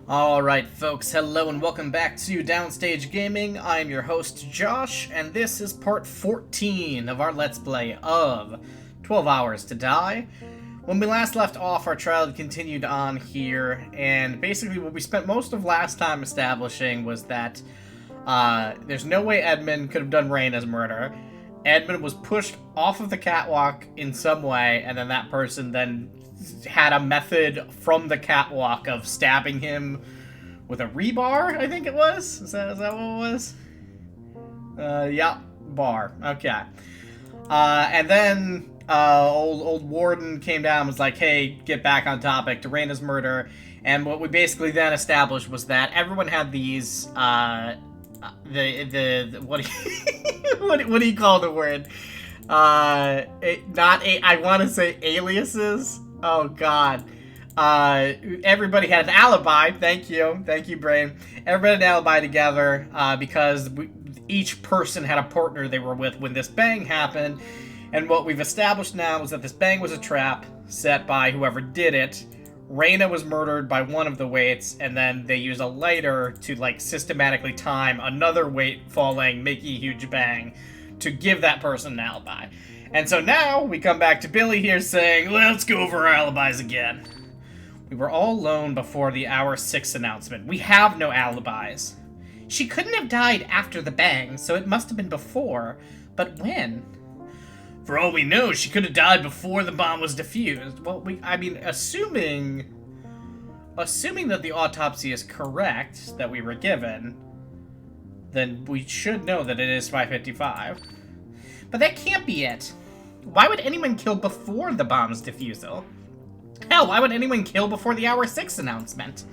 Alright folks, hello and welcome back to Downstage Gaming. I'm your host Josh, and this is part 14 of our Let's Play of 12 Hours to Die. When we last left off, our trial continued on here, and basically what we spent most of last time establishing was that there's no way Edmund could have done Raina's murder. Edmund was pushed off of the catwalk in some way, and then that person then had a method from the catwalk of stabbing him with a rebar, I think it was? Is that what it was? Yeah, bar. Okay. And then old Warden came down and was like, hey, get back on topic to Raina's murder. And what we basically then established was that everyone had these, what do you call the word? I want to say aliases. Oh god. Everybody had an alibi. Thank you, Brain. Everybody had an alibi together because each person had a partner they were with when this bang happened. And what we've established now is that this bang was a trap set by whoever did it. Raina was murdered by one of the weights, and then they used a lighter to like systematically time another weight falling, making a huge bang to give that person an alibi. And so now we come back to Billy here saying, let's go over our alibis again. We were all alone before the hour 6 announcement. We have no alibis. She couldn't have died after the bang, so it must have been before. But when? For all we know, she could have died before the bomb was defused. Well, assuming that the autopsy is correct that we were given, then we should know that it is 5:55. But that can't be it. Why would anyone kill before the bomb's defusal? Hell, why would anyone kill before the hour 6 announcement?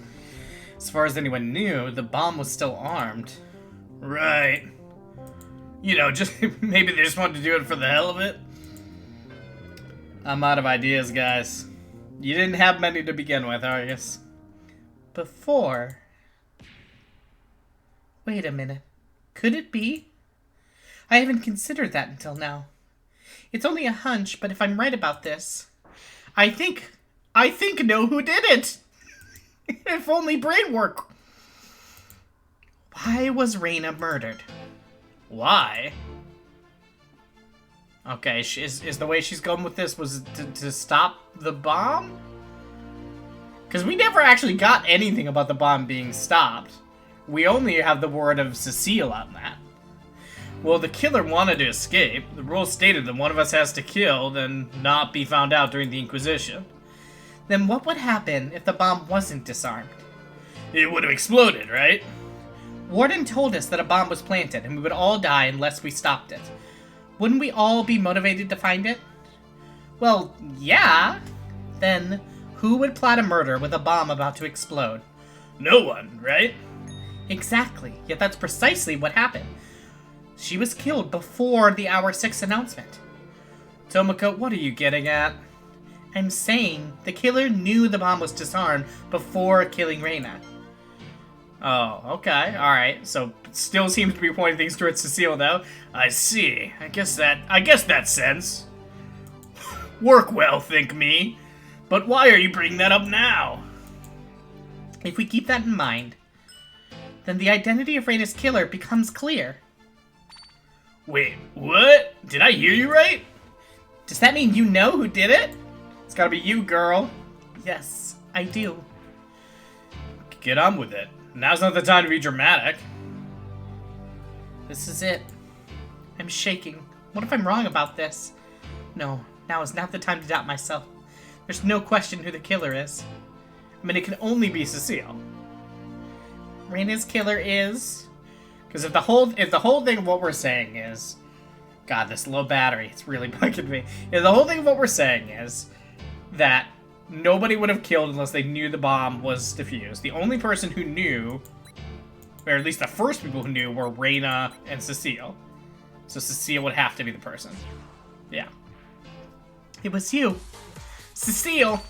As far as anyone knew, the bomb was still armed. Right. You know, just maybe they just wanted to do it for the hell of it. I'm out of ideas, guys. You didn't have many to begin with, are you? Before? Wait a minute. Could it be? I haven't considered that until now. It's only a hunch, but if I'm right about this, I think know who did it. If only brain work. Why was Raina murdered? Why? Okay, is the way she's going with this was to stop the bomb? Because we never actually got anything about the bomb being stopped. We only have the word of Cecile on that. Well, the killer wanted to escape. The rules stated that one of us has to kill, then not be found out during the Inquisition. Then what would happen if the bomb wasn't disarmed? It would have exploded, right? Warden told us that a bomb was planted, and we would all die unless we stopped it. Wouldn't we all be motivated to find it? Well, yeah. Then, who would plot a murder with a bomb about to explode? No one, right? Exactly, yet that's precisely what happened. She was killed before the hour 6 announcement. Tomoko, what are you getting at? I'm saying the killer knew the bomb was disarmed before killing Raina. Oh, okay, alright. So, still seems to be pointing things towards Cecile, though. I see. I guess that sense. Work well, think me. But why are you bringing that up now? If we keep that in mind, then the identity of Raina's killer becomes clear. Wait, what? Did I hear you right? Does that mean you know who did it? It's gotta be you, girl. Yes, I do. Get on with it. Now's not the time to be dramatic. This is it. I'm shaking. What if I'm wrong about this? No, now is not the time to doubt myself. There's no question who the killer is. I mean, it can only be Cecile. Raina's killer is... Because if the whole thing of what we're saying is... God, this low battery, it's really bugging me. If the whole thing of what we're saying is that nobody would have killed unless they knew the bomb was defused. The only person who knew, or at least the first people who knew, were Raina and Cecile. So Cecile would have to be the person. Yeah. It was you. Cecile!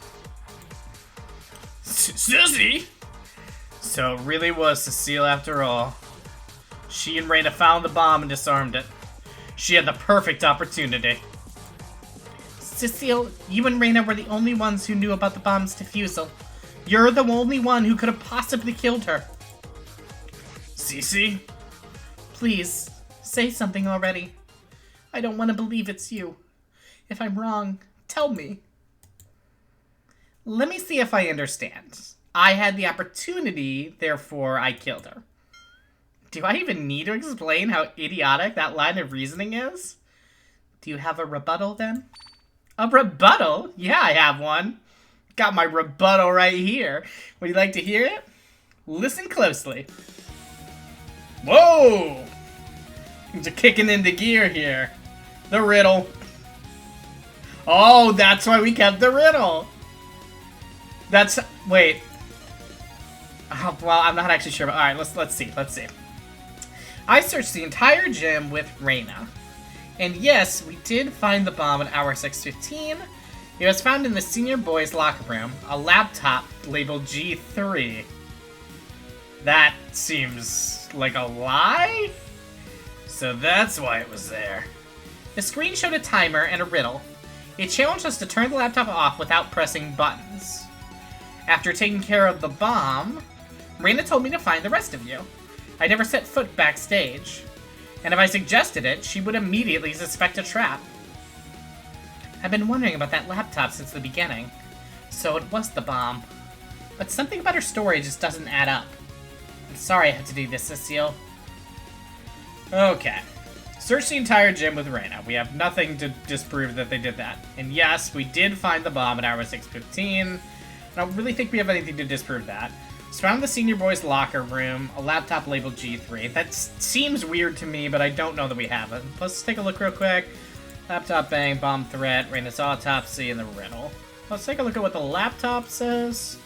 Susie! So it really was Cecile after all. She and Raina found the bomb and disarmed it. She had the perfect opportunity. Cecile, you and Raina were the only ones who knew about the bomb's defusal. You're the only one who could have possibly killed her. Cece? Please, say something already. I don't want to believe it's you. If I'm wrong, tell me. Let me see if I understand. I had the opportunity, therefore I killed her. Do I even need to explain how idiotic that line of reasoning is? Do you have a rebuttal then? A rebuttal? Yeah, I have one. Got my rebuttal right here. Would you like to hear it? Listen closely. Whoa! Things are kicking into gear here. The riddle. Oh, that's why we kept the riddle. That's... Wait. Oh, well, I'm not actually sure. But, alright, let's see. Let's see. I searched the entire gym with Reina. And yes, we did find the bomb at hour 6:15. It was found in the senior boys' locker room. A laptop labeled G3. That seems like a lie? So that's why it was there. The screen showed a timer and a riddle. It challenged us to turn the laptop off without pressing buttons. After taking care of the bomb, Reina told me to find the rest of you. I never set foot backstage. And if I suggested it, she would immediately suspect a trap. I've been wondering about that laptop since the beginning. So it was the bomb. But something about her story just doesn't add up. I'm sorry I had to do this, Cecile. Okay. Search the entire gym with Reina. We have nothing to disprove that they did that. And yes, we did find the bomb at hour 6:15. I don't really think we have anything to disprove that. Found the senior boys' locker room, a laptop labeled G3. That seems weird to me, but I don't know that we have it. Let's take a look real quick. Laptop bang, bomb threat, Reina's autopsy, and the riddle. Let's take a look at what the laptop says.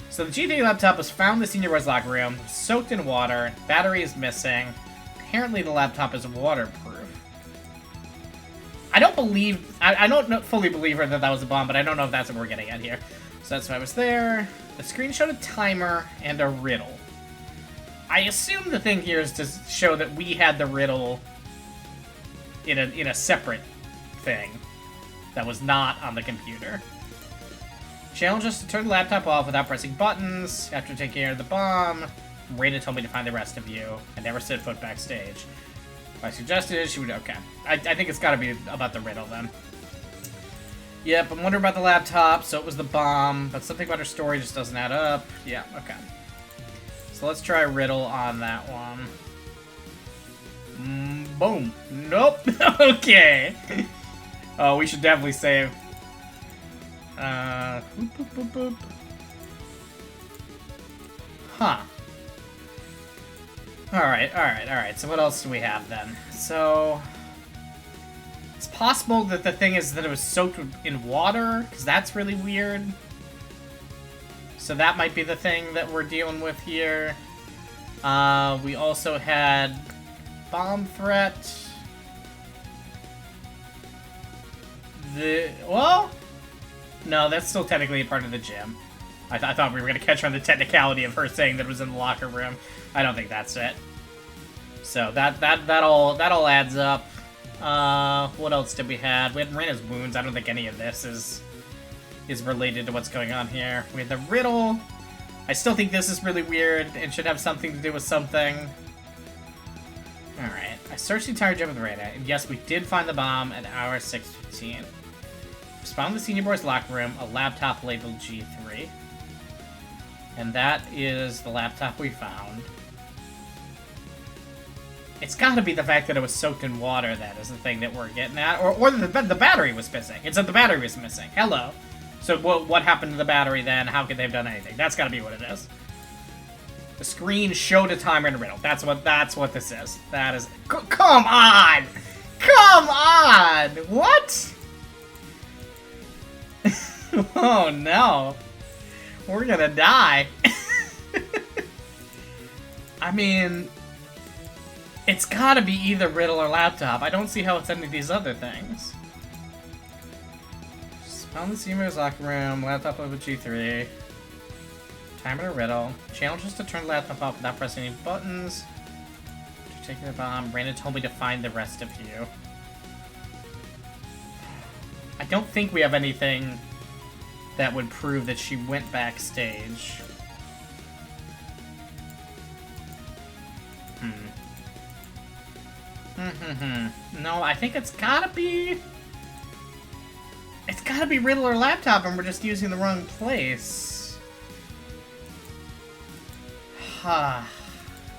So the G3 laptop was found in the senior boys' locker room, soaked in water, battery is missing. Apparently the laptop is waterproof. I don't believe... I don't fully believe her that was a bomb, but I don't know if that's what we're getting at here. So that's why I was there. The screen showed a timer and a riddle. I assume the thing here is to show that we had the riddle in a separate thing that was not on the computer. Challenge us to turn the laptop off without pressing buttons. After taking care of the bomb, Reina told me to find the rest of you. I never set foot backstage. If I suggested it, she would... Okay. I think it's got to be about the riddle, then. Yep, I'm wondering about the laptop, so it was the bomb, but something about her story just doesn't add up. Yeah, okay. So let's try a riddle on that one. Boom. Nope. Okay. Oh, we should definitely save. Boop, boop, boop, boop. Huh. Alright. So what else do we have then? So... It's possible that the thing is that it was soaked in water, because that's really weird. So that might be the thing that we're dealing with here. We also had bomb threat. Well, no, that's still technically a part of the gym. I thought we were going to catch her on the technicality of her saying that it was in the locker room. I don't think that's it. So that all adds up. What else did we have? We had Reina's wounds. I don't think any of this is related to what's going on here. We had the riddle. I still think this is really weird and should have something to do with something. Alright. I searched the entire gym with Reina, and yes, we did find the bomb at hour 6:15. Found the senior boys' locker room, a laptop labeled G3. And that is the laptop we found. It's gotta be the fact that it was soaked in water that is the thing that we're getting at. Or the battery was missing. It's that the battery was missing. Hello. So what happened to the battery then? How could they have done anything? That's gotta be what it is. The screen showed a timer and a riddle. That's what this is. That is... Come on! Come on! What? Oh no. We're gonna die. I mean... It's gotta be either riddle or laptop. I don't see how it's any of these other things. Just found the senior's locker room, laptop over G3. Timer to riddle. Challenge us to turn the laptop off without pressing any buttons. Taking the bomb. Reina told me to find the rest of you. I don't think we have anything that would prove that she went backstage. No, I think it's gotta be... It's gotta be Riddle or Laptop, and we're just using the wrong place.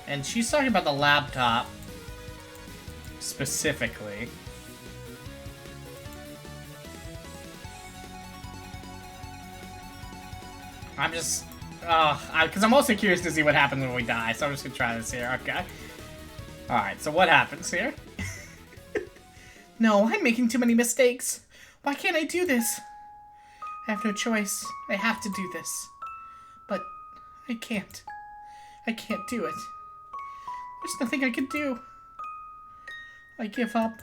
And she's talking about the laptop specifically. I'm just... because I'm also curious to see what happens when we die, so I'm just gonna try this here, okay? Alright, so what happens here? No, I'm making too many mistakes. Why can't I do this? I have no choice. I have to do this. But I can't. I can't do it. There's nothing I can do. I give up.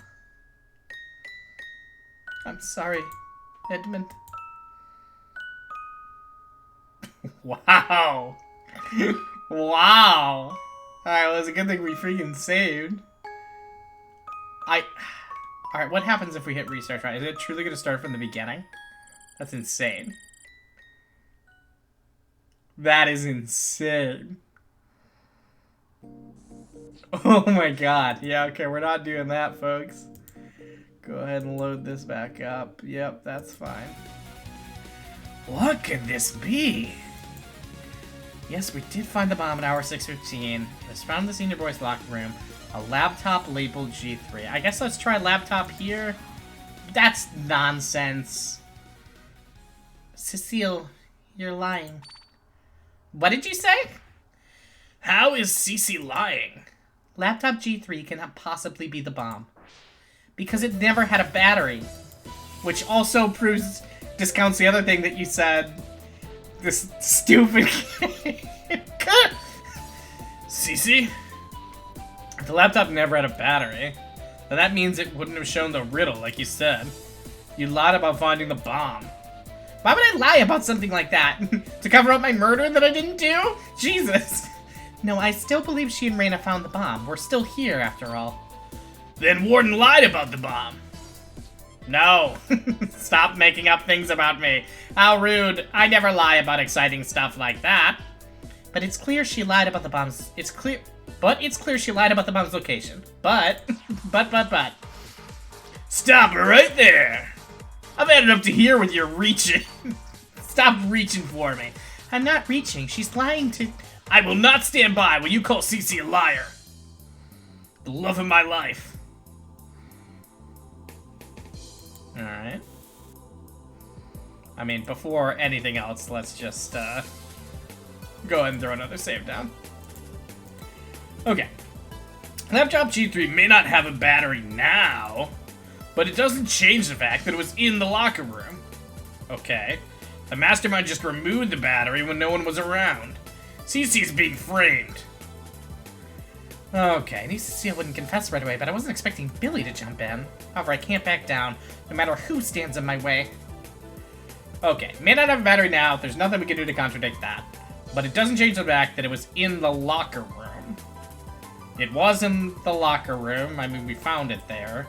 I'm sorry, Edmund. Wow. Wow. Alright, well, it's a good thing we freaking saved. Alright, what happens if we hit restart? Right? Is it truly going to start from the beginning? That's insane. That is insane. Oh my god. Yeah, okay, we're not doing that, folks. Go ahead and load this back up. Yep, that's fine. What could this be? Yes, we did find the bomb at hour 6:15. It was found in the senior boys' locker room. A laptop labeled G3. I guess let's try laptop here. That's nonsense. Cecile, you're lying. What did you say? How is Cece lying? Laptop G3 cannot possibly be the bomb. Because it never had a battery. Which also discounts the other thing that you said. This stupid Cece? If the laptop never had a battery, then that means it wouldn't have shown the riddle, like you said. You lied about finding the bomb. Why would I lie about something like that? To cover up my murder that I didn't do? Jesus. No, I still believe she and Raina found the bomb. We're still here, after all. Then Warden lied about the bomb. No. Stop making up things about me. How rude. I never lie about exciting stuff like that. But it's clear she lied about the bomb's... It's clear she lied about the bomb's location. But... But... Stop right there. I've had it up to here with your reaching. Stop reaching for me. I'm not reaching. She's lying to... I will not stand by when you call Cece a liar. The love of my life. Alright. I mean, before anything else, let's just, go ahead and throw another save down. Okay. Laptop G3 may not have a battery now, but it doesn't change the fact that it was in the locker room. Okay. The mastermind just removed the battery when no one was around. Cece's being framed. Okay, I knew Cecile wouldn't confess right away, but I wasn't expecting Billy to jump in. However, I can't back down, no matter who stands in my way. Okay, may not have a battery now, there's nothing we can do to contradict that. But it doesn't change the fact that it was in the locker room. It was in the locker room, I mean, we found it there.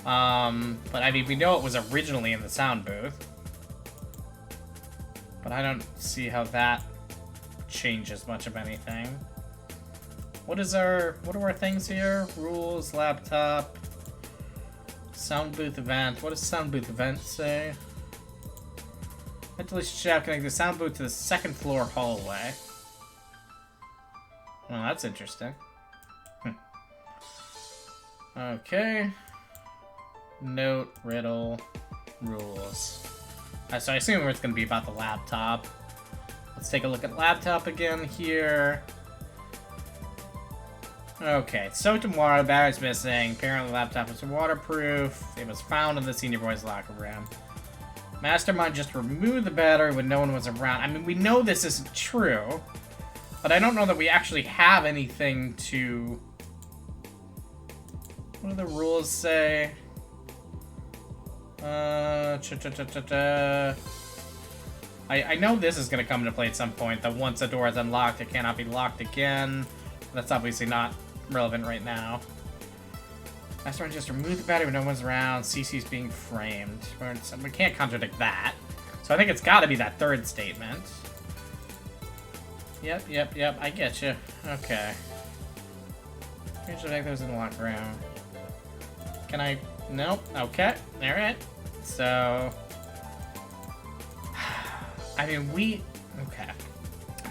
But I mean, we know it was originally in the sound booth. But I don't see how that changes much of anything. What are our things here? Rules, laptop, sound booth event. What does sound booth event say? Ventilation shaft connecting the sound booth to the second floor hallway. Well, that's interesting. Okay. Note, riddle, rules. So I assume it's going to be about the laptop. Let's take a look at laptop again here. Okay, soaked in water, battery's missing. Apparently the laptop was waterproof. It was found in the senior boys' locker room. Mastermind just removed the battery when no one was around. I mean, we know this isn't true, but I don't know that we actually have anything to... What do the rules say? I know this is going to come into play at some point, that once a door is unlocked, it cannot be locked again. That's obviously not relevant right now. Mastermind just removed the battery when no one's around. Cece's being framed. We can't contradict that. So I think it's got to be that third statement. Yep. I get you. Okay. Here's the fact that was in the locker room. Can I? Nope. Okay. All right. So, I mean, okay.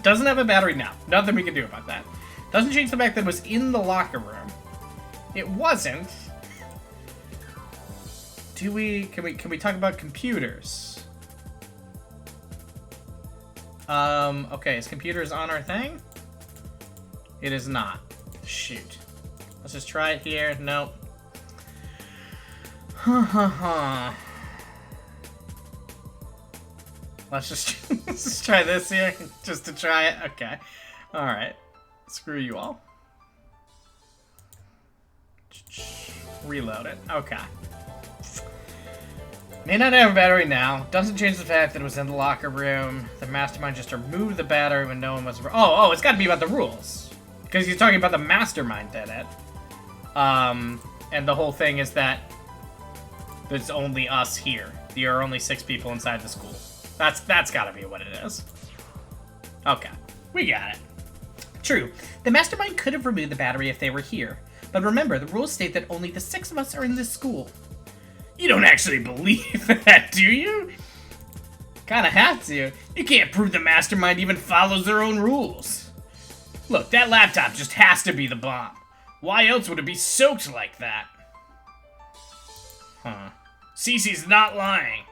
Doesn't have a battery now. Nothing we can do about that. Doesn't change the fact that it was in the locker room. It wasn't. Can we talk about computers? Okay, is computers on our thing? It is not. Shoot. Let's just try it here. Nope. Let's just try this here, just to try it. Okay. Alright. Screw you all. Reload it. Okay. May not have a battery now. Doesn't change the fact that it was in the locker room. The mastermind just removed the battery when no one was... Oh, it's gotta be about the rules. Because he's talking about the mastermind did it. And the whole thing is that there's only us here. There are only 6 people inside the school. That's gotta be what it is. Okay. We got it. True. The mastermind could have removed the battery if they were here. But remember, the rules state that only the 6 of us are in this school. You don't actually believe that, do you? Kinda have to. You can't prove the mastermind even follows their own rules. Look, that laptop just has to be the bomb. Why else would it be soaked like that? Huh. Cece's not lying.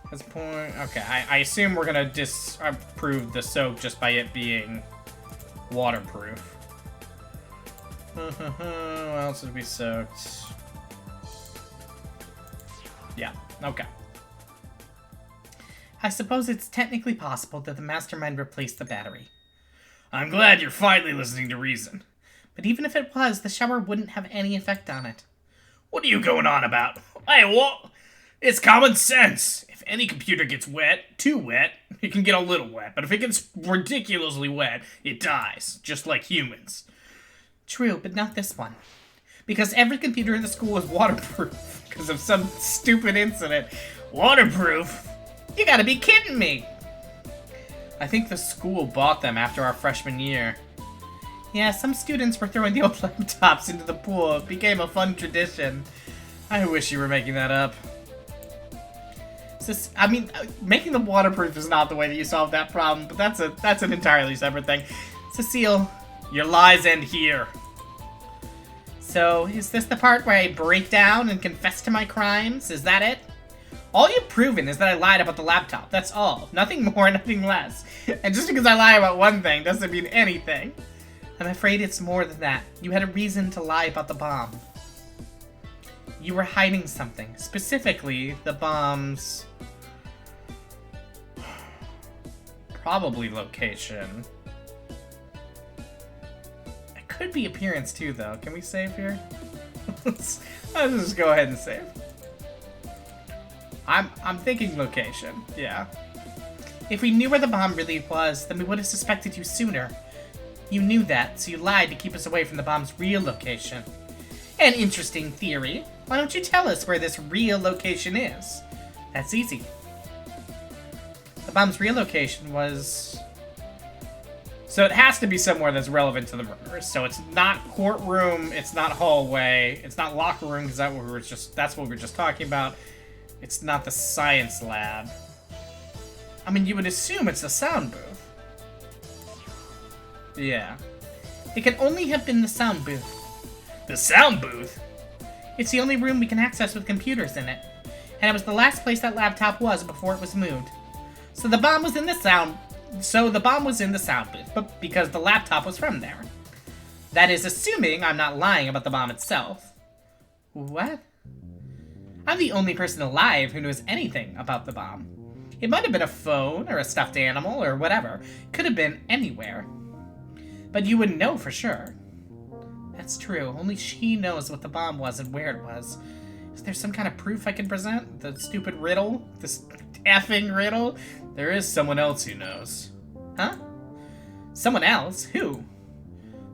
That's point. Okay, I assume we're gonna disprove the soak just by it being waterproof. What else would be soaked? Yeah, okay. I suppose it's technically possible that the mastermind replaced the battery. I'm glad you're finally listening to reason. But even if it was, the shower wouldn't have any effect on it. What are you going on about? Hey, what? It's common sense. If any computer gets wet, too wet, it can get a little wet. But if it gets ridiculously wet, it dies, just like humans. True, but not this one. Because every computer in the school is waterproof because of some stupid incident. Waterproof? You gotta be kidding me! I think the school bought them after our freshman year. Yeah, some students were throwing the old laptops into the pool. It became a fun tradition. I wish you were making that up. I mean, making them waterproof is not the way that you solve that problem, but that's an entirely separate thing. Cecile, your lies end here. So, is this the part where I break down and confess to my crimes? Is that it? All you've proven is that I lied about the laptop. That's all. Nothing more, nothing less. And just because I lie about one thing doesn't mean anything. I'm afraid it's more than that. You had a reason to lie about the bomb. You were hiding something. Specifically, the bomb's... probably location. It could be appearance too, though. Can we save here? Let's just go ahead and save. I'm thinking location. Yeah. If we knew where the bomb really was, then we would have suspected you sooner. You knew that, so you lied to keep us away from the bomb's real location. An interesting theory. Why don't you tell us where this real location is? That's easy. The bomb's real location was... So it has to be somewhere that's relevant to the murders. So it's not courtroom, it's not hallway, it's not locker room, because that's what we were just talking about. It's not the science lab. I mean, you would assume it's the sound booth. Yeah. It can only have been the sound booth. The sound booth? It's the only room we can access with computers in it. And it was the last place that laptop was before it was moved. So the bomb was in the sound booth, but because the laptop was from there. That is assuming I'm not lying about the bomb itself. What? I'm the only person alive who knows anything about the bomb. It might have been a phone, or a stuffed animal, or whatever. Could have been anywhere. But you wouldn't know for sure. That's true. Only she knows what the bomb was and where it was. Is there some kind of proof I can present? The stupid riddle? This effing riddle? There is someone else who knows. Huh? Someone else? Who?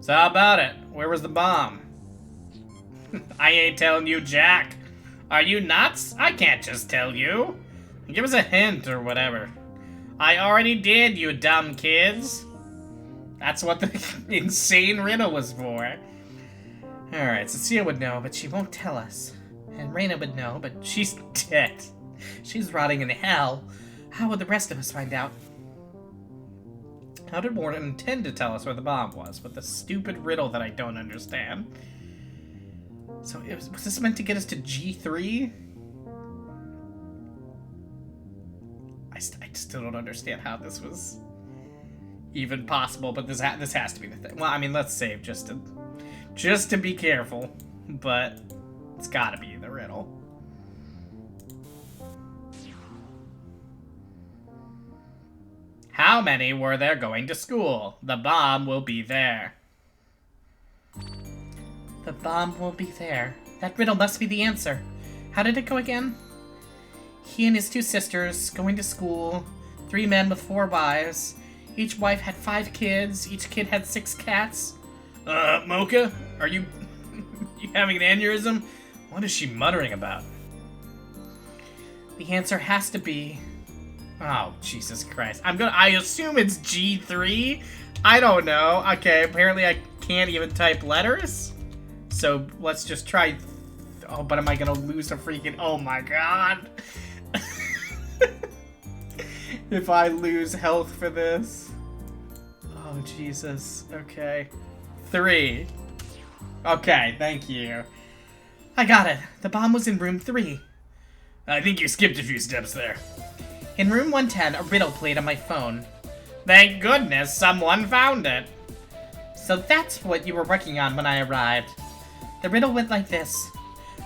So how about it? Where was the bomb? I ain't telling you, Jack. Are you nuts? I can't just tell you. Give us a hint or whatever. I already did, you dumb kids. That's what the insane riddle was for. Alright, Cecile would know, but she won't tell us. And Raina would know, but she's dead. She's rotting in hell. How would the rest of us find out? How did Warden intend to tell us where the bomb was with the stupid riddle that I don't understand? So, was this meant to get us to G3? I still don't understand how this was even possible, but this has to be the thing. Well, I mean, let's save just to be careful, but it's gotta be the riddle. How many were there going to school? The bomb will be there. The bomb will be there. That riddle must be the answer. How did it go again? He and his 2 sisters going to school. 3 men with 4 wives. Each wife had 5 kids. Each kid had 6 cats. Mocha? Are you having an aneurysm? What is she muttering about? The answer has to be... Oh, Jesus Christ. I assume it's G3? I don't know. Okay, apparently I can't even type letters. So let's just try... Oh, but am I gonna lose a freaking... Oh my god. If I lose health for this. Oh, Jesus. Okay. 3. Okay, thank you. I got it. The bomb was in room 3. I think you skipped a few steps there. In room 110, a riddle played on my phone. Thank goodness someone found it. So that's what you were working on when I arrived. The riddle went like this.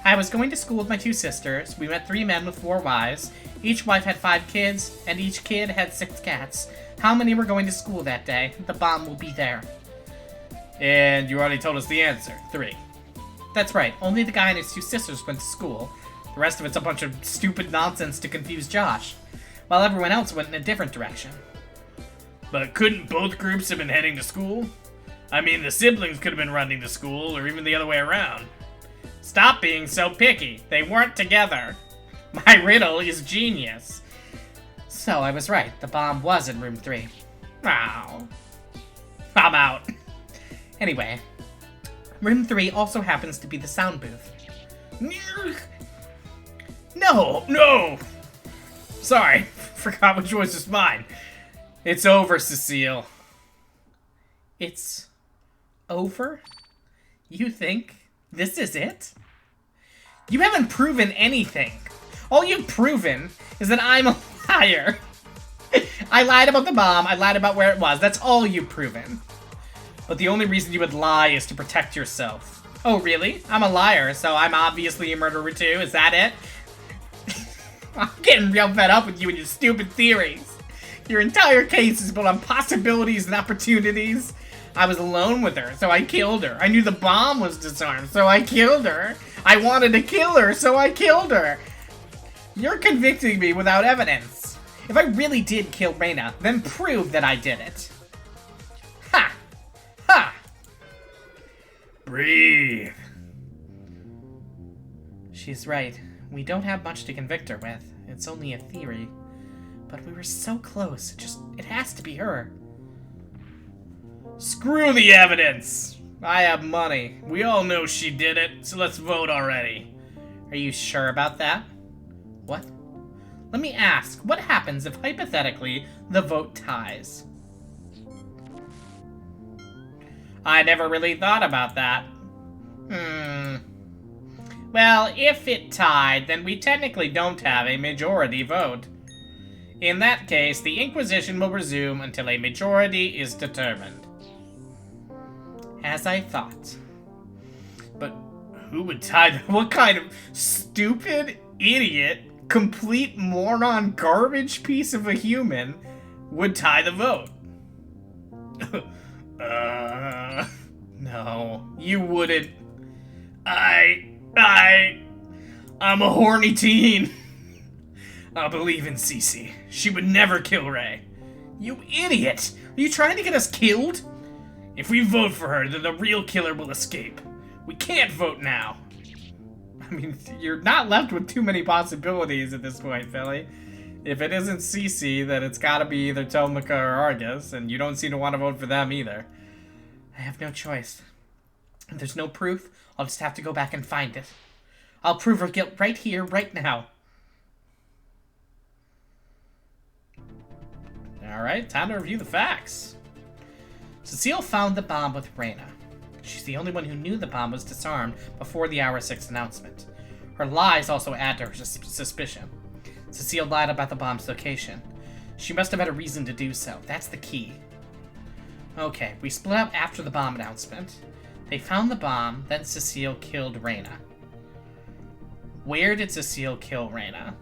I was going to school with my 2 sisters. We met 3 men with 4 wives. Each wife had 5 kids, and each kid had 6 cats. How many were going to school that day? The bomb will be there. And you already told us the answer. 3. That's right. Only the guy and his 2 sisters went to school. The rest of it's a bunch of stupid nonsense to confuse Josh, while everyone else went in a different direction. But couldn't both groups have been heading to school? I mean, the siblings could have been running to school, or even the other way around. Stop being so picky. They weren't together. My riddle is genius. So I was right. The bomb was in room 3. Wow. I'm out. Anyway, room 3 also happens to be the sound booth. No! Sorry, forgot which choice was mine. It's over, Cecile. It's over? You think this is it? You haven't proven anything. All you've proven is that I'm a liar. I lied about the bomb, I lied about where it was, that's all you've proven. But the only reason you would lie is to protect yourself. Oh, really? I'm a liar, so I'm obviously a murderer too, is that it? I'm getting real fed up with you and your stupid theories. Your entire case is built on possibilities and opportunities. I was alone with her, so I killed her. I knew the bomb was disarmed, so I killed her. I wanted to kill her, so I killed her. You're convicting me without evidence. If I really did kill Raina, then prove that I did it. Ha! Ha! Breathe. She's right. We don't have much to convict her with. It's only a theory. But we were so close. It has to be her. Screw the evidence! I have money. We all know she did it, so let's vote already. Are you sure about that? What? Let me ask, what happens if, hypothetically, the vote ties? I never really thought about that. Well, if it tied, then we technically don't have a majority vote. In that case, the Inquisition will resume until a majority is determined. As I thought. But who would tie what kind of stupid, idiot, complete moron garbage piece of a human would tie the vote? No, you wouldn't. I'm a horny teen. I believe in Cece. She would never kill Ray. You idiot! Are you trying to get us killed? If we vote for her, then the real killer will escape. We can't vote now. I mean, you're not left with too many possibilities at this point, Philly. If it isn't Cece, then it's gotta be either Tomika or Argus, and you don't seem to want to vote for them either. I have no choice. If there's no proof, I'll just have to go back and find it. I'll prove her guilt right here, right now. Alright, time to review the facts. Cecile found the bomb with Reyna. She's the only one who knew the bomb was disarmed before the Hour 6 announcement. Her lies also add to her suspicion. Cecile lied about the bomb's location. She must have had a reason to do so. That's the key. Okay, we split up after the bomb announcement. They found the bomb, then Cecile killed Reyna. Where did Cecile kill Reyna?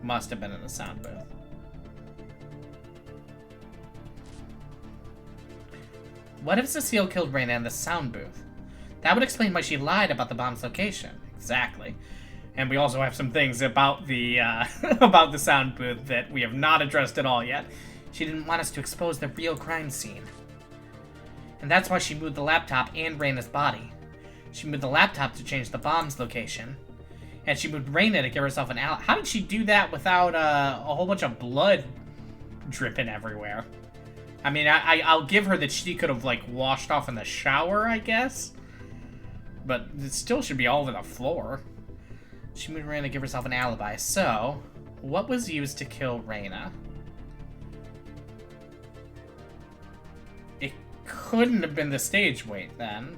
Must have been in the sound booth. What if Cecile killed Reyna in the sound booth? That would explain why she lied about the bomb's location. Exactly. And we also have some things about the about the sound booth that we have not addressed at all yet. She didn't want us to expose the real crime scene. And that's why she moved the laptop and Reyna's body. She moved the laptop to change the bomb's location. And she moved Reyna to give herself an alibi. How did she do that without a whole bunch of blood dripping everywhere? I mean, I'll give her that she could have, like, washed off in the shower, I guess. But it still should be all over the floor. She moved Reyna to give herself an alibi. So, what was used to kill Reyna? It couldn't have been the stage weight, then.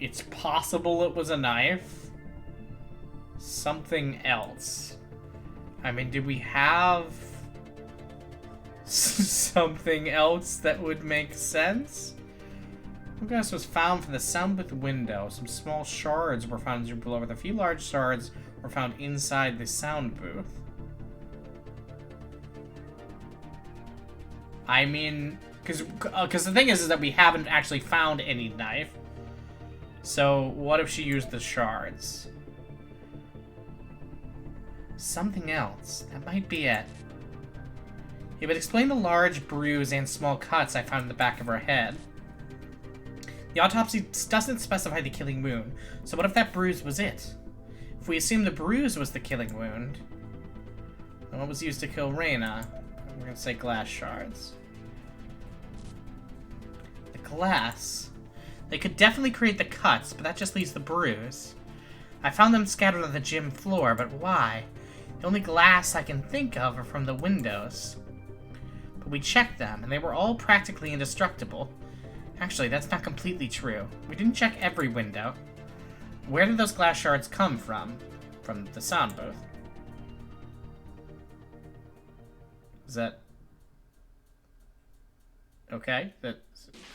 It's possible it was a knife. Something else. I mean, do we have something else that would make sense? What gas was found from the sound booth window? Some small shards were found below, with a few large shards were found inside the sound booth. I mean, because the thing is that we haven't actually found any knife. So what if she used the shards? Something else. That might be it. It would explain the large bruise and small cuts I found in the back of her head. The autopsy doesn't specify the killing wound, so what if that bruise was it? If we assume the bruise was the killing wound, then what was used to kill Reyna? We're gonna say glass shards. The glass. They could definitely create the cuts, but that just leaves the bruise. I found them scattered on the gym floor, but why? The only glass I can think of are from the windows. But we checked them, and they were all practically indestructible. Actually, that's not completely true. We didn't check every window. Where did those glass shards come from? From the sound booth. Is that... okay?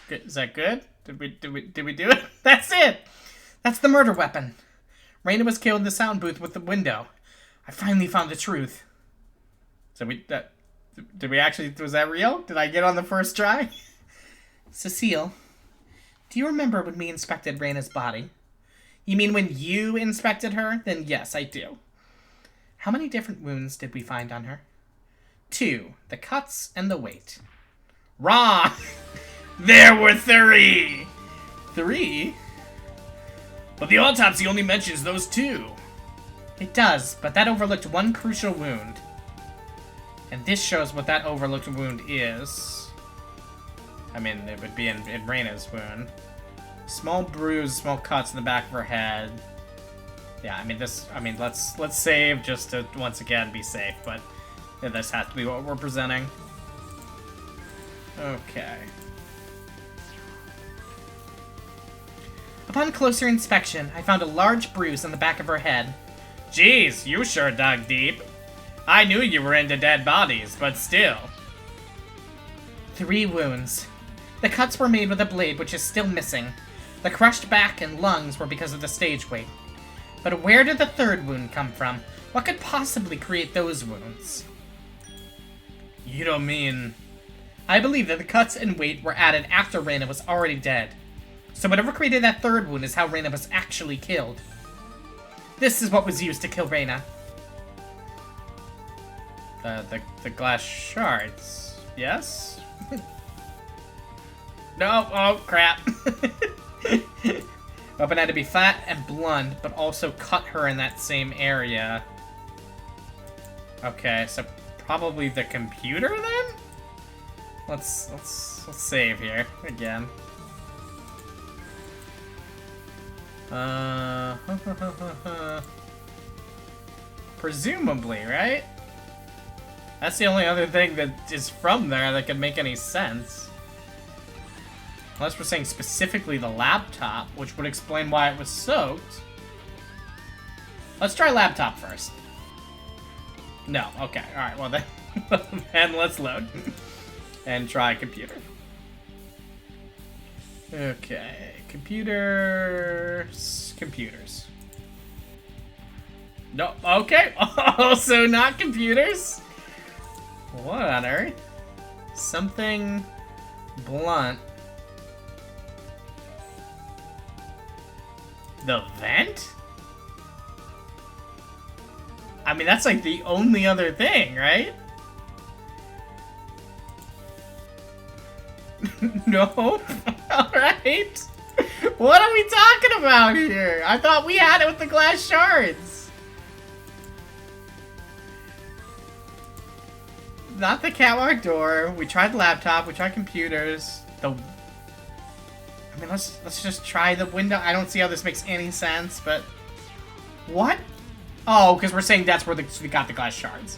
Is that good? Did we do it? That's it! That's the murder weapon. Reyna was killed in the sound booth with the window. I finally found the truth. So did we actually, was that real? Did I get on the first try? Cecile, do you remember when we inspected Reyna's body? You mean when you inspected her? Then yes, I do. How many different wounds did we find on her? 2, the cuts and the weight. Wrong! There were 3! 3? But the autopsy only mentions those 2. It does, but that overlooked one crucial wound. And this shows what that overlooked wound is. I mean, it would be in Reyna's wound. Small bruise, small cuts in the back of her head. Yeah, let's save just to, once again, be safe, but this has to be what we're presenting. Okay. Upon closer inspection, I found a large bruise on the back of her head. Jeez, you sure dug deep. I knew you were into dead bodies, but still. 3 wounds. The cuts were made with a blade which is still missing. The crushed back and lungs were because of the stage weight. But where did the 3rd wound come from? What could possibly create those wounds? You don't mean... I believe that the cuts and weight were added after Reyna was already dead. So whatever created that 3rd wound is how Reyna was actually killed. This is what was used to kill Reyna. The glass shards. Yes? No, oh crap. Weapon had to be flat and blunt, but also cut her in that same area. Okay, so probably the computer then? Let's save here again. Presumably, right? That's the only other thing that is from there that could make any sense. Unless we're saying specifically the laptop, which would explain why it was soaked. Let's try laptop first. No, okay, alright, well then, then let's load. And try computer. Okay, computers. No, okay, also not computers. What on earth? Something blunt. The vent? I mean, that's like the only other thing, right? No? Alright. What are we talking about here? I thought we had it with the glass shards. Not the catwalk door. We tried the laptop. We tried computers. I mean, let's just try the window. I don't see how this makes any sense, but... What? Oh, because we're saying that's where we got the glass shards.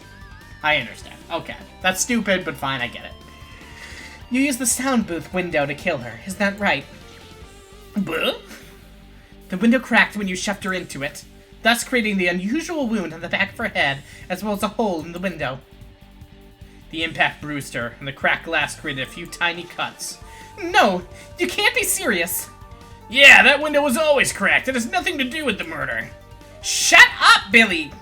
I understand. Okay. That's stupid, but fine, I get it. You used the sound booth window to kill her, is that right? Buh? The window cracked when you shoved her into it, thus creating the unusual wound on the back of her head, as well as a hole in the window. The impact bruised her, and the cracked glass created a few tiny cuts. No! You can't be serious! Yeah, that window was always cracked. It has nothing to do with the murder. Shut up, Billy!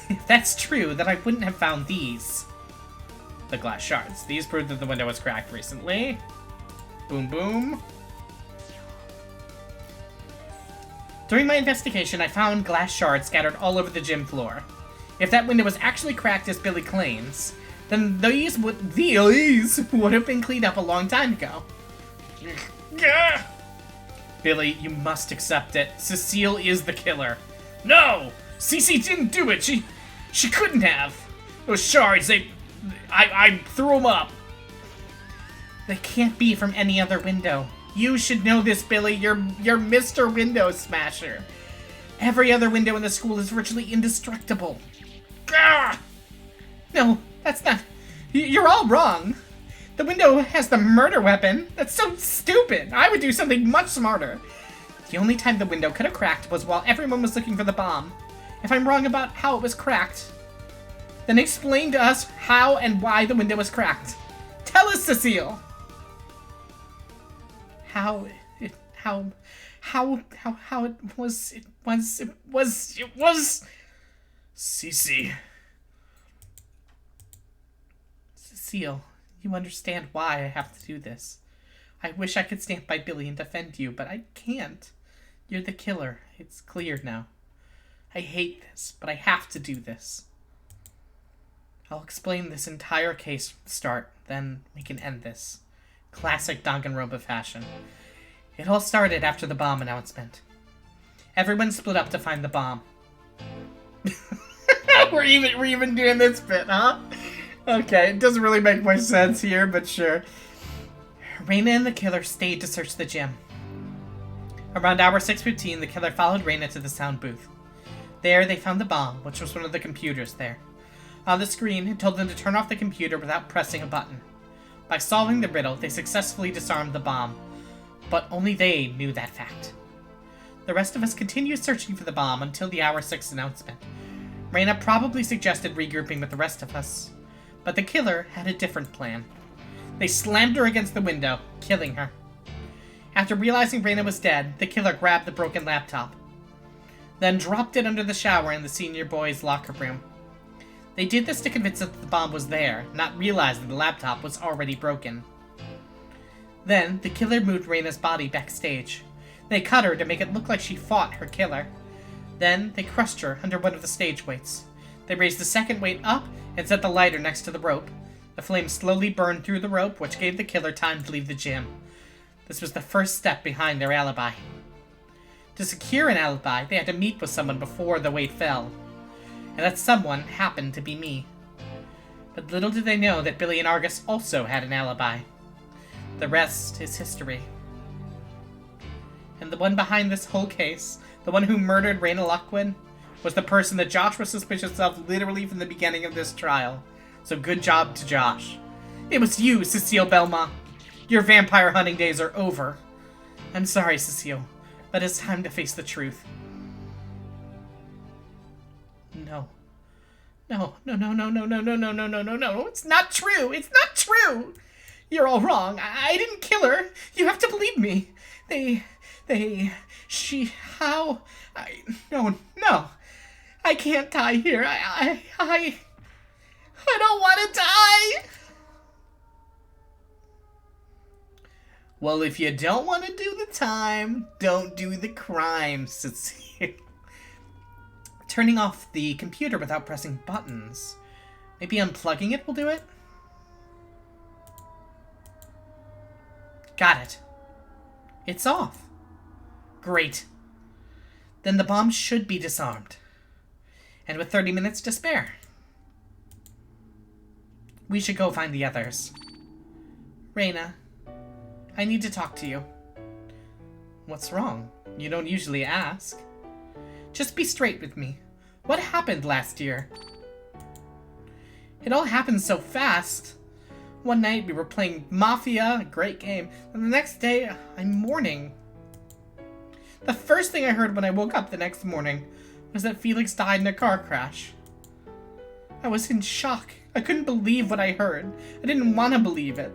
If that's true, then I wouldn't have found these. The glass shards. These proved that the window was cracked recently. Boom, boom. During my investigation, I found glass shards scattered all over the gym floor. If that window was actually cracked as Billy claims, then these would have been cleaned up a long time ago. Billy, you must accept it. Cecile is the killer. No! Cece didn't do it. She couldn't have. Those shards, I threw them up. They can't be from any other window. You should know this, Billy. You're Mr. Window Smasher. Every other window in the school is virtually indestructible. Gah! No, that's not... You're all wrong. The window has the murder weapon. That's so stupid. I would do something much smarter. The only time the window could have cracked was while everyone was looking for the bomb. If I'm wrong about how it was cracked, then explain to us how and why the window was cracked. Tell us, Cecile! How it was... Cece. Cecile, you understand why I have to do this. I wish I could stand by Billy and defend you, but I can't. You're the killer. It's clear now. I hate this, but I have to do this. I'll explain this entire case from the start, then we can end this. Classic Danganronpa fashion. It all started after the bomb announcement. Everyone split up to find the bomb. We're even doing this bit, huh? Okay, it doesn't really make much sense here, but sure. Reina and the killer stayed to search the gym. Around hour 6:15, the killer followed Reina to the sound booth. There, they found the bomb, which was one of the computers there. On the screen, it told them to turn off the computer without pressing a button. By solving the riddle, they successfully disarmed the bomb, but only they knew that fact. The rest of us continued searching for the bomb until the hour 6 announcement. Reina probably suggested regrouping with the rest of us, but the killer had a different plan. They slammed her against the window, killing her. After realizing Reina was dead, the killer grabbed the broken laptop, then dropped it under the shower in the senior boys' locker room. They did this to convince us that the bomb was there, not realizing the laptop was already broken. Then, the killer moved Reina's body backstage. They cut her to make it look like she fought her killer. Then, they crushed her under one of the stage weights. They raised the second weight up and set the lighter next to the rope. The flame slowly burned through the rope, which gave the killer time to leave the gym. This was the first step behind their alibi. To secure an alibi, they had to meet with someone before the weight fell. and that someone happened to be me. But little did they know that Billy and Argus also had an alibi. The rest is history. And the one behind this whole case, the one who murdered Raina Lockwood, was the person that Josh was suspicious of literally from the beginning of this trial. So good job to Josh. It was you, Cecile Belmont. Your vampire hunting days are over. I'm sorry, Cecile, but it's time to face the truth. No. No. It's not true. It's not true. You're all wrong. I didn't kill her. You have to believe me. No. I can't die here. I don't want to die. Well, if you don't want to do the time, don't do the crime, Cecile. Turning off the computer without pressing buttons. Maybe unplugging it will do it? Got it. It's off. Great. Then the bomb should be disarmed. And with 30 minutes to spare. We should go find the others. Raina, I need to talk to you. What's wrong? You don't usually ask. Just be straight with me. What happened last year? It all happened so fast. One night we were playing Mafia, a great game, and the next day I'm mourning. The first thing I heard when I woke up the next morning was that Felix died in a car crash. I was in shock. I couldn't believe what I heard. I didn't want to believe it.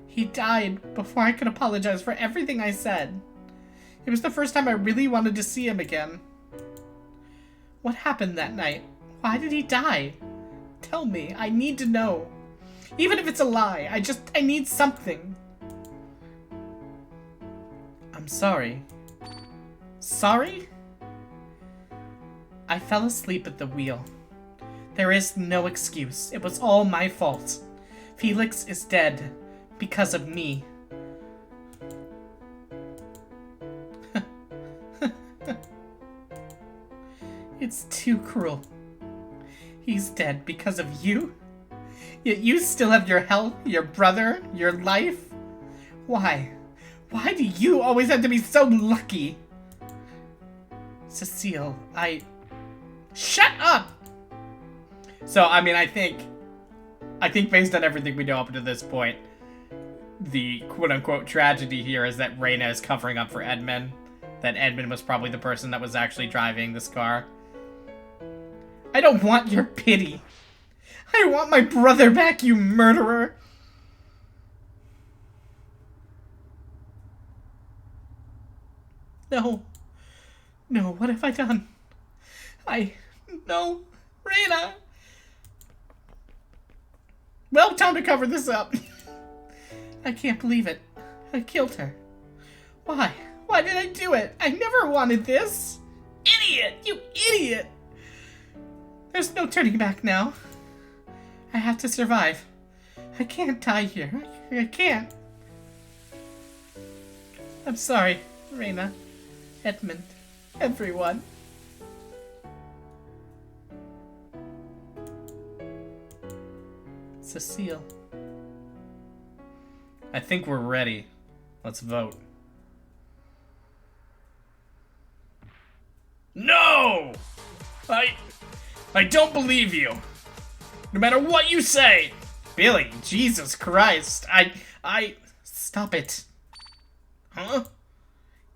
He died before I could apologize for everything I said. It was the first time I really wanted to see him again. What happened that night? Why did he die? Tell me. I need to know. Even if it's a lie, I need something. I'm sorry. Sorry? I fell asleep at the wheel. There is no excuse. It was all my fault. Felix is dead because of me. It's too cruel. He's dead because of you? Yet you still have your health, your brother, your life? Why? Why do you always have to be so lucky? Cecile, Shut up! So, I mean, I think based on everything we know up to this point, the quote-unquote tragedy here is that Raina is covering up for Edmund. That Edmund was probably the person that was actually driving this car. I don't want your pity. I want my brother back, you murderer! No. No, what have I done? No. Raina! Well, time to cover this up. I can't believe it. I killed her. Why? Why did I do it? I never wanted this. Idiot! You idiot! There's no turning back now. I have to survive. I can't die here. I can't. I'm sorry, Raina, Edmund, everyone. Cecile. I think we're ready. Let's vote. No! I don't believe you. No matter what you say. Billy, Jesus Christ. Stop it. Huh?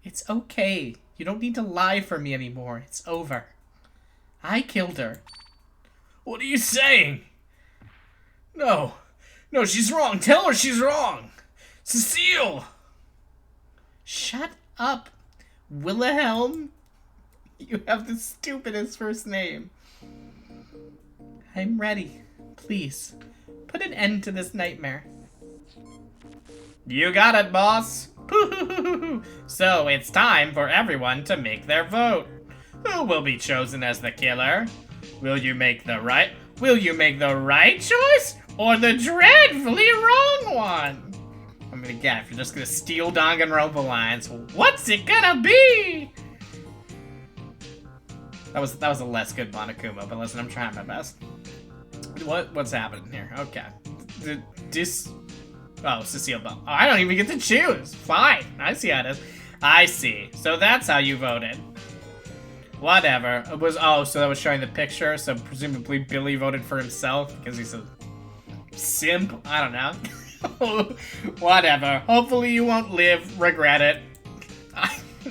It's okay. You don't need to lie for me anymore. It's over. I killed her. What are you saying? No. No, she's wrong. Tell her she's wrong. Cecile! Shut up, Wilhelm. You have the stupidest first name. I'm ready. Please, put an end to this nightmare. You got it, boss. So it's time for everyone to make their vote. Who will be chosen as the killer? Will you make the right choice or the dreadfully wrong one? I'm gonna get if you're just gonna steal Danganronpa lines. What's it gonna be? That was a less good Monokuma, but listen, I'm trying my best. What's happening here? Okay. Oh, Cecile Bell. Oh, I don't even get to choose. Fine. I see how it is. I see. So that's how you voted. Whatever. It was, oh, so that was showing the picture, so presumably Billy voted for himself because he's a simp? I don't know. Whatever. Hopefully you won't live, regret it.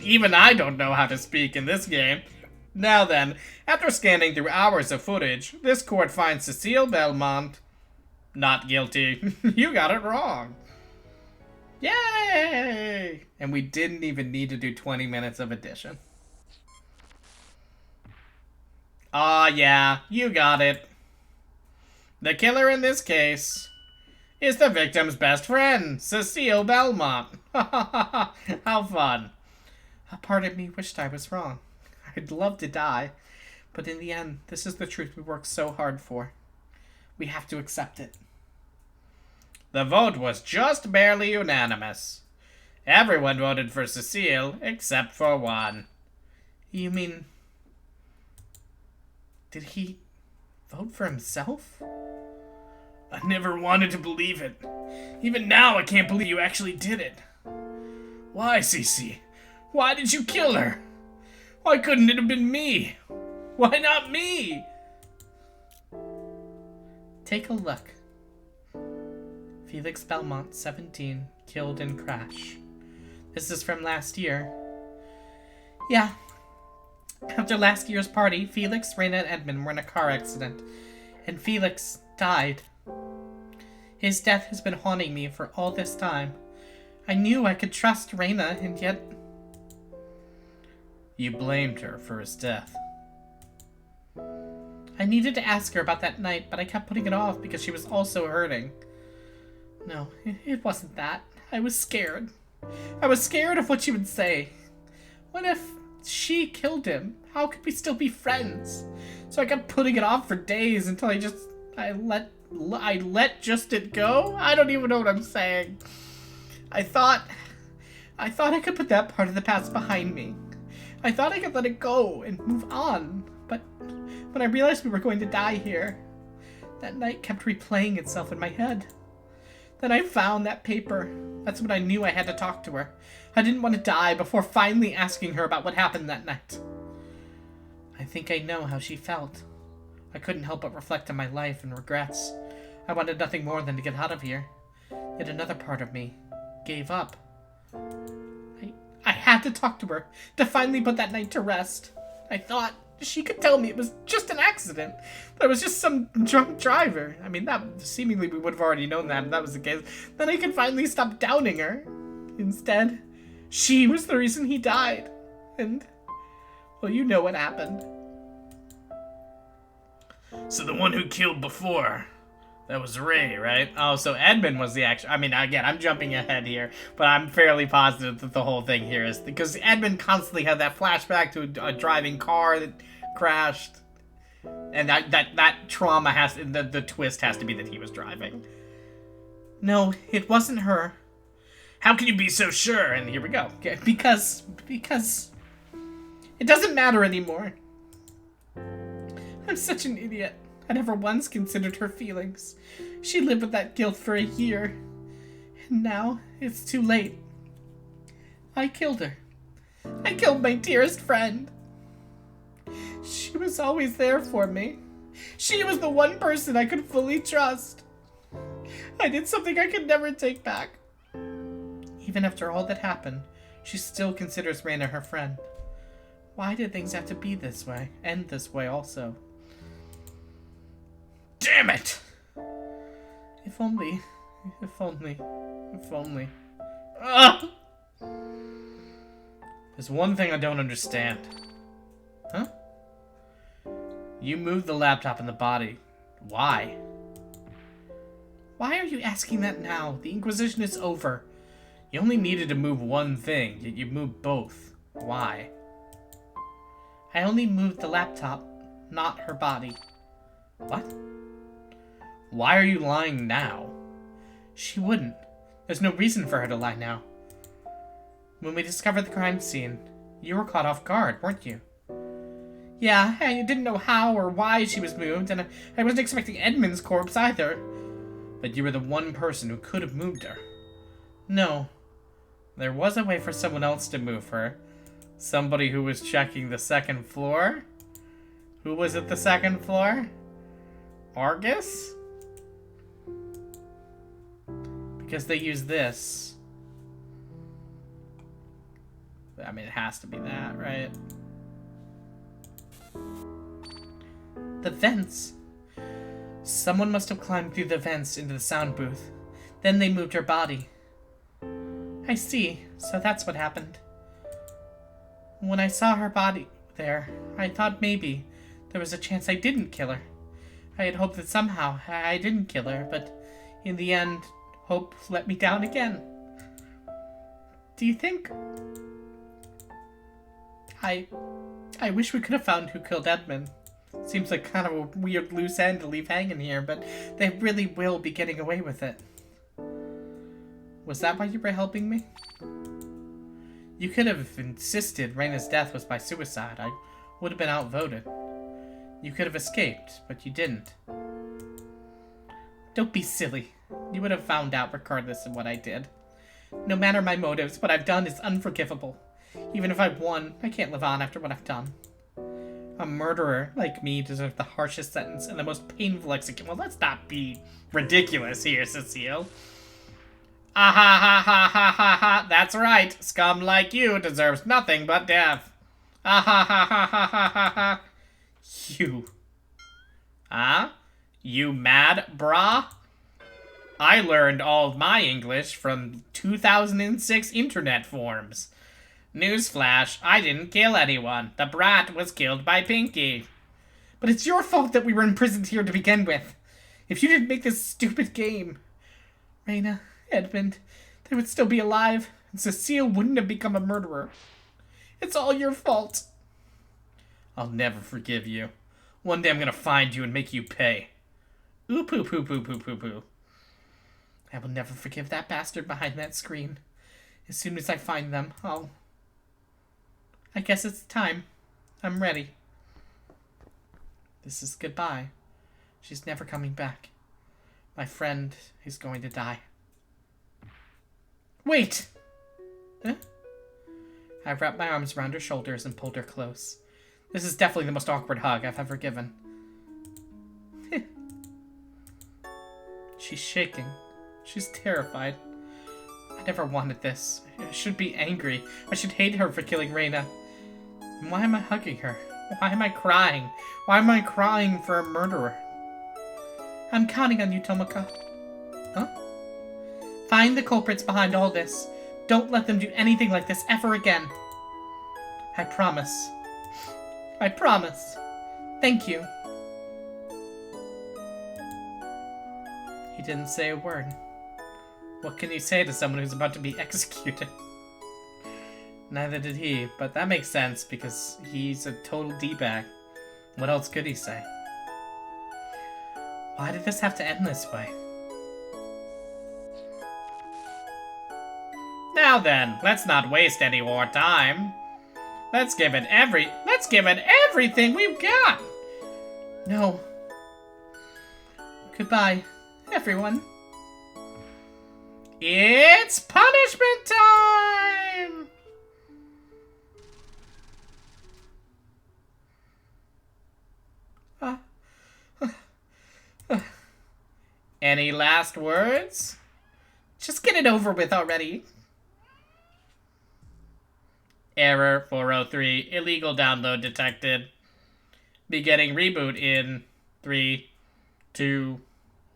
Even I don't know how to speak in this game. Now then, after scanning through hours of footage, this court finds Cecile Belmont not guilty. You got it wrong. Yay! And we didn't even need to do 20 minutes of addition. Ah, yeah, you got it. The killer in this case is the victim's best friend, Cecile Belmont. How fun. A part of me wished I was wrong. I'd love to die, but in the end, this is the truth we worked so hard for. We have to accept it. The vote was just barely unanimous. Everyone voted for Cecile, except for one. You mean... did he vote for himself? I never wanted to believe it. Even now, I can't believe you actually did it. Why, Cece? Why did you kill her? Why couldn't it have been me? Why not me? Take a look. Felix Belmont, 17, killed in crash. This is from last year. Yeah. After last year's party, Felix, Raina, and Edmund were in a car accident, and Felix died. His death has been haunting me for all this time. I knew I could trust Raina, and yet... You blamed her for his death. I needed to ask her about that night, but I kept putting it off because she was also hurting. No, it wasn't that. I was scared. I was scared of what she would say. What if she killed him? How could we still be friends? So I kept putting it off for days until I let just it go? I don't even know what I'm saying. I thought I could put that part of the past behind me. I thought I could let it go and move on. But when I realized we were going to die here, that night kept replaying itself in my head. Then I found that paper. That's when I knew I had to talk to her. I didn't want to die before finally asking her about what happened that night. I think I know how she felt. I couldn't help but reflect on my life and regrets. I wanted nothing more than to get out of here. Yet another part of me gave up. I had to talk to her to finally put that night to rest. I thought she could tell me it was just an accident. That it was just some drunk driver. I mean, that seemingly we would have already known that if that was the case. Then I could finally stop doubting her. Instead, she was the reason he died. And, well, you know what happened. So the one who killed before, that was Ray, right? Oh, so Edmund was the actual... I mean, again, I'm jumping ahead here, but I'm fairly positive that the whole thing here is... Because Edmund constantly had that flashback to a driving car that crashed. And that trauma has... The twist has to be that he was driving. No, it wasn't her. How can you be so sure? And here we go. Because... It doesn't matter anymore. I'm such an idiot. I never once considered her feelings. She lived with that guilt for a year. And now, it's too late. I killed her. I killed my dearest friend. She was always there for me. She was the one person I could fully trust. I did something I could never take back. Even after all that happened, she still considers Raina her friend. Why did things have to be this way? End this way also? Damn it! If only. Ugh! There's one thing I don't understand. Huh? You moved the laptop and the body. Why? Why are you asking that now? The Inquisition is over. You only needed to move one thing, yet you moved both. Why? I only moved the laptop, not her body. What? Why are you lying now? She wouldn't. There's no reason for her to lie now. When we discovered the crime scene, you were caught off guard, weren't you? Yeah, I didn't know how or why she was moved, and I wasn't expecting Edmund's corpse either. But you were the one person who could have moved her. No. There was a way for someone else to move her. Somebody who was checking the second floor? Who was at the second floor? Argus? Because they use this. I mean, it has to be that, right? The vents. Someone must have climbed through the vents into the sound booth. Then they moved her body. I see. So that's what happened. When I saw her body there, I thought maybe there was a chance I didn't kill her. I had hoped that somehow I didn't kill her, but in the end, hope let me down again. Do you think... I wish we could have found who killed Edmund. Seems like kind of a weird loose end to leave hanging here, but they really will be getting away with it. Was that why you were helping me? You could have insisted Reina's death was by suicide. I would have been outvoted. You could have escaped, but you didn't. Don't be silly. You would have found out regardless of what I did. No matter my motives, what I've done is unforgivable. Even if I won, I can't live on after what I've done. A murderer like me deserves the harshest sentence and the most painful execution. Well, let's not be ridiculous here, Cecile. Ah ha ha ha ha ha ha. That's right. Scum like you deserves nothing but death. Ah ha ha ha ha ha ha ha. You. Huh? You mad, brah? I learned all of my English from 2006 internet forums. Newsflash, I didn't kill anyone. The brat was killed by Pinky. But it's your fault that we were imprisoned here to begin with. If you didn't make this stupid game, Reina, Edmund, they would still be alive, and Cecile wouldn't have become a murderer. It's all your fault. I'll never forgive you. One day I'm gonna find you and make you pay. Ooh poo poo poo poo poo poo. I will never forgive that bastard behind that screen. As soon as I find them, I guess it's time. I'm ready. This is goodbye. She's never coming back. My friend is going to die. Wait! Huh? I wrapped my arms around her shoulders and pulled her close. This is definitely the most awkward hug I've ever given. She's shaking. She's terrified. I never wanted this. I should be angry. I should hate her for killing Reina. And why am I hugging her? Why am I crying? Why am I crying for a murderer? I'm counting on you, Tomoko. Huh? Find the culprits behind all this. Don't let them do anything like this ever again. I promise. I promise. Thank you. He didn't say a word. What can you say to someone who's about to be executed? Neither did he, but that makes sense because he's a total D-bag. What else could he say? Why did this have to end this way? Now then, let's not waste any more time. Let's give it everything we've got. No. Goodbye, everyone. It's punishment time! Any last words? Just get it over with already. Error 403. Illegal download detected. Beginning reboot in 3, 2,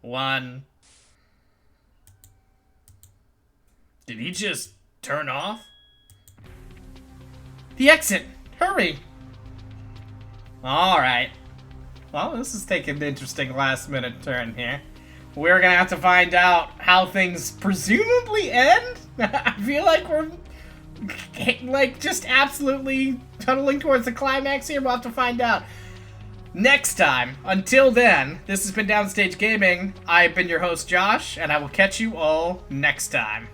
1. Did he just turn off? The exit! Hurry! Alright. Well, this is taking an interesting last-minute turn here. We're gonna have to find out how things presumably end? I feel like we're just absolutely tunneling towards the climax here. We'll have to find out next time. Until then, this has been Downstage Gaming. I've been your host, Josh, and I will catch you all next time.